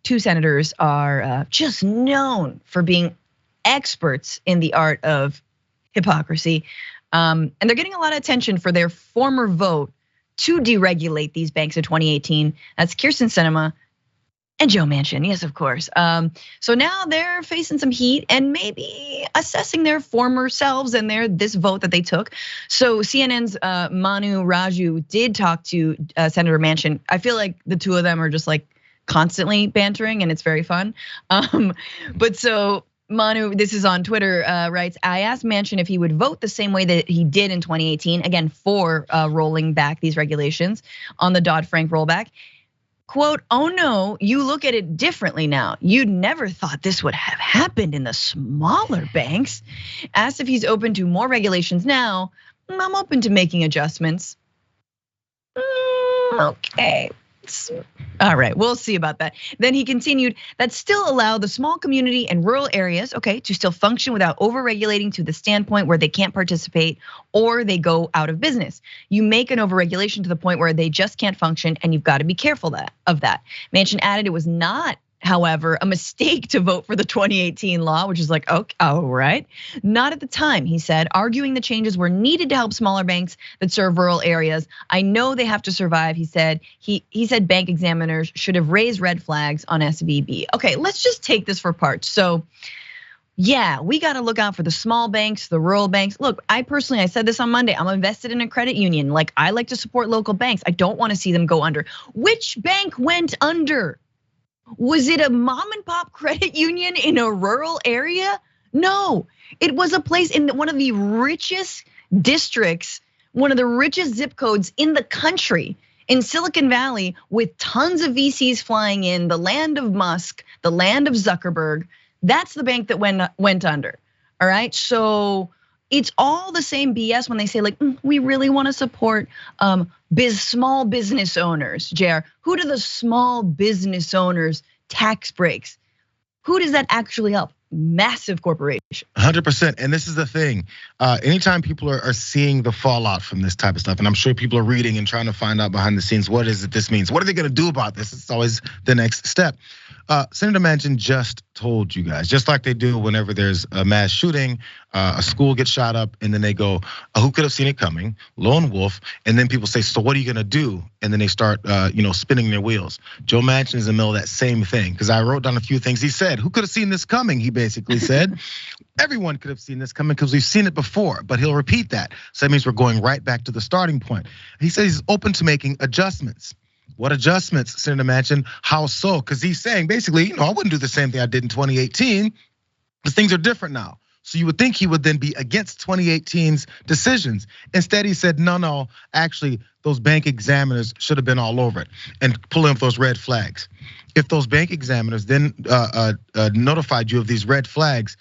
two senators are just known for being experts in the art of hypocrisy. And they're getting a lot of attention for their former vote to deregulate these banks in 2018. That's Kyrsten Sinema and Joe Manchin, yes, of course. So now they're facing some heat and maybe assessing their former selves and this vote that they took. So CNN's Manu Raju did talk to Senator Manchin. I feel like the two of them are just like constantly bantering and it's very fun. But so Manu, this is on Twitter, writes, I asked Manchin if he would vote the same way that he did in 2018, again, for rolling back these regulations on the Dodd-Frank rollback. Quote, oh no, you look at it differently now. You'd never thought this would have happened in the smaller banks. Asked if he's open to more regulations now. I'm open to making adjustments. Okay. All right, we'll see about that. Then he continued that still allow the small community and rural areas, okay, to still function without over-regulating to the standpoint where they can't participate or they go out of business. You make an over-regulation to the point where they just can't function and you've got to be careful of that. Manchin added it was not, however, a mistake to vote for the 2018 law, which is like, okay, all right. Not at the time, he said, arguing the changes were needed to help smaller banks that serve rural areas. I know they have to survive, he said. He said bank examiners should have raised red flags on SVB. Okay, let's just take this for parts. So yeah, we got to look out for the small banks, the rural banks. Look, I said this on Monday, I'm invested in a credit union. Like I like to support local banks. I don't want to see them go under. Which bank went under? Was it a mom and pop credit union in a rural area? No, it was a place in one of the richest districts, one of the richest zip codes in the country, in Silicon Valley, with tons of VCs flying in, the land of Musk, the land of Zuckerberg. That's the bank that went under, all right? So it's all the same BS when they say like, we really wanna support small business owners, Jayar. Who do the small business owners tax breaks? Who does that actually help? Massive corporation. 100%, and this is the thing. Anytime people are seeing the fallout from this type of stuff, and I'm sure people are reading and trying to find out behind the scenes, what is it this means? What are they gonna do about this? It's always the next step. Senator Manchin just told you guys, just like they do whenever there's a mass shooting, a school gets shot up, and then they go, who could have seen it coming? Lone wolf, and then people say, so what are you gonna do? And then they start spinning their wheels. Joe Manchin is in the middle of that same thing, because I wrote down a few things he said. Who could have seen this coming? He basically said, everyone could have seen this coming because we've seen it before, but he'll repeat that. So that means we're going right back to the starting point. He says he's open to making adjustments. What adjustments, Senator Manchin? How so? Because he's saying basically, I wouldn't do the same thing I did in 2018 because things are different now. So you would think he would then be against 2018's decisions. Instead, he said, no, actually, those bank examiners should have been all over it and pulling up those red flags. If those bank examiners then notified you of these red flags,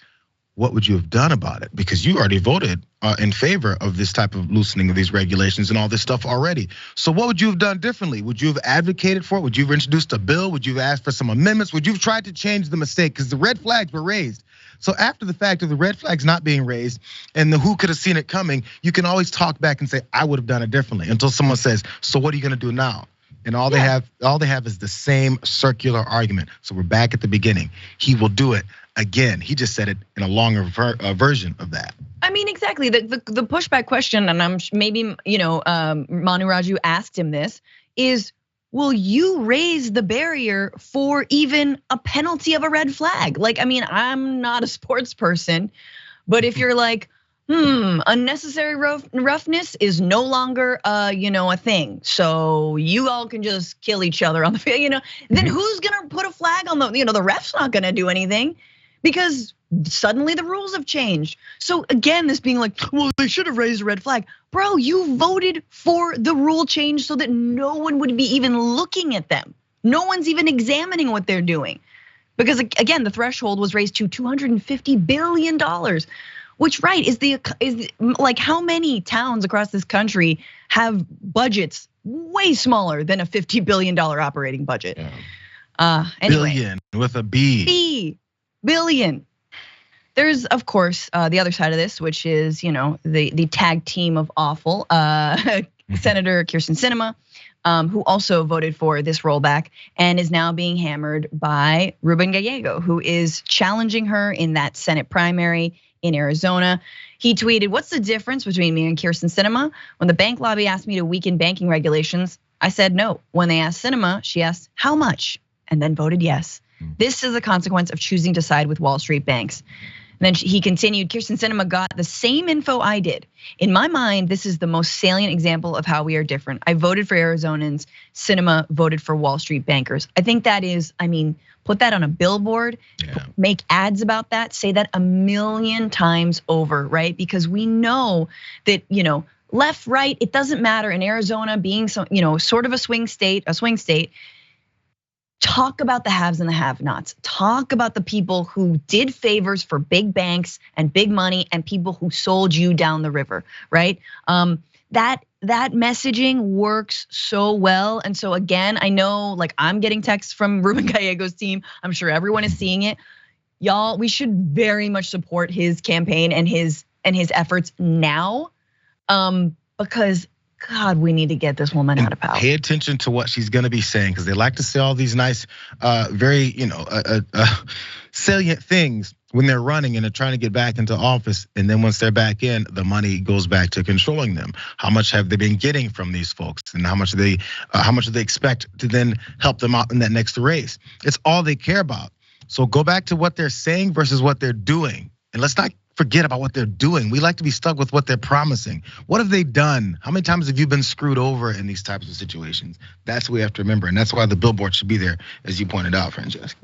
what would you have done about it? Because you already voted in favor of this type of loosening of these regulations and all this stuff already. So what would you have done differently? Would you have advocated for it? Would you have introduced a bill? Would you have asked for some amendments? Would you have tried to change the mistake? Because the red flags were raised. So after the fact of the red flags not being raised and the who could have seen it coming, you can always talk back and say, I would have done it differently, until someone says, so what are you gonna do now? And all they have is the same circular argument. So we're back at the beginning. He will do it again. He just said it in a longer version of that. I mean, exactly. The pushback question, and I'm maybe Manu Raju asked him this, is will you raise the barrier for even a penalty of a red flag? Like, I mean, I'm not a sports person, but if you're like, unnecessary roughness is no longer a thing. So you all can just kill each other on the field, then who's gonna put a flag on the ref's not gonna do anything because suddenly the rules have changed. So again, this being like, well, they should have raised a red flag. Bro, you voted for the rule change so that no one would be even looking at them. No one's even examining what they're doing. Because again, the threshold was raised to $250 billion. Which is like how many towns across this country have budgets way smaller than a $50 billion operating budget? Yeah. Anyway, billion with a B. Billion. There's of course the other side of this, which is the tag team of awful. Senator Kyrsten Sinema, who also voted for this rollback and is now being hammered by Ruben Gallego, who is challenging her in that Senate primary in Arizona. He tweeted, "What's the difference between me and Kyrsten Sinema? When the bank lobby asked me to weaken banking regulations, I said no. When they asked Sinema, she asked how much and then voted yes. This is a consequence of choosing to side with Wall Street banks." And then he continued, "Kyrsten Sinema got the same info I did. In my mind, this is the most salient example of how we are different. I voted for Arizonans, Sinema voted for Wall Street bankers." I think that is, put that on a billboard, make ads about that, say that 1,000,000 times over, right? Because we know that, left, right, it doesn't matter. In Arizona being sort of a swing state, talk about the haves and the have-nots. Talk about the people who did favors for big banks and big money and people who sold you down the river, right? That messaging works so well. And so again, I know I'm getting texts from Ruben Gallego's team. I'm sure everyone is seeing it. Y'all, we should very much support his campaign and his efforts now, because God, we need to get this woman out of power. Pay attention to what she's gonna be saying, because they like to say all these nice, very salient things when they're running and they're trying to get back into office. And then once they're back in, the money goes back to controlling them. How much have they been getting from these folks, and how much do they expect to then help them out in that next race? It's all they care about. So go back to what they're saying versus what they're doing, and let's not forget about what they're doing. We like to be stuck with what they're promising. What have they done? How many times have you been screwed over in these types of situations? That's what we have to remember, and that's why the billboard should be there, as you pointed out, Francesca.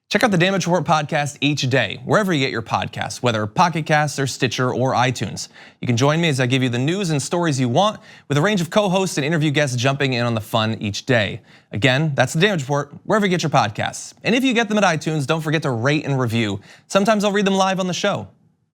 Check out the Damage Report podcast each day, wherever you get your podcasts, whether Pocket Casts or Stitcher or iTunes. You can join me as I give you the news and stories you want, with a range of co-hosts and interview guests jumping in on the fun each day. Again, that's the Damage Report, wherever you get your podcasts. And if you get them at iTunes, don't forget to rate and review. Sometimes I'll read them live on the show.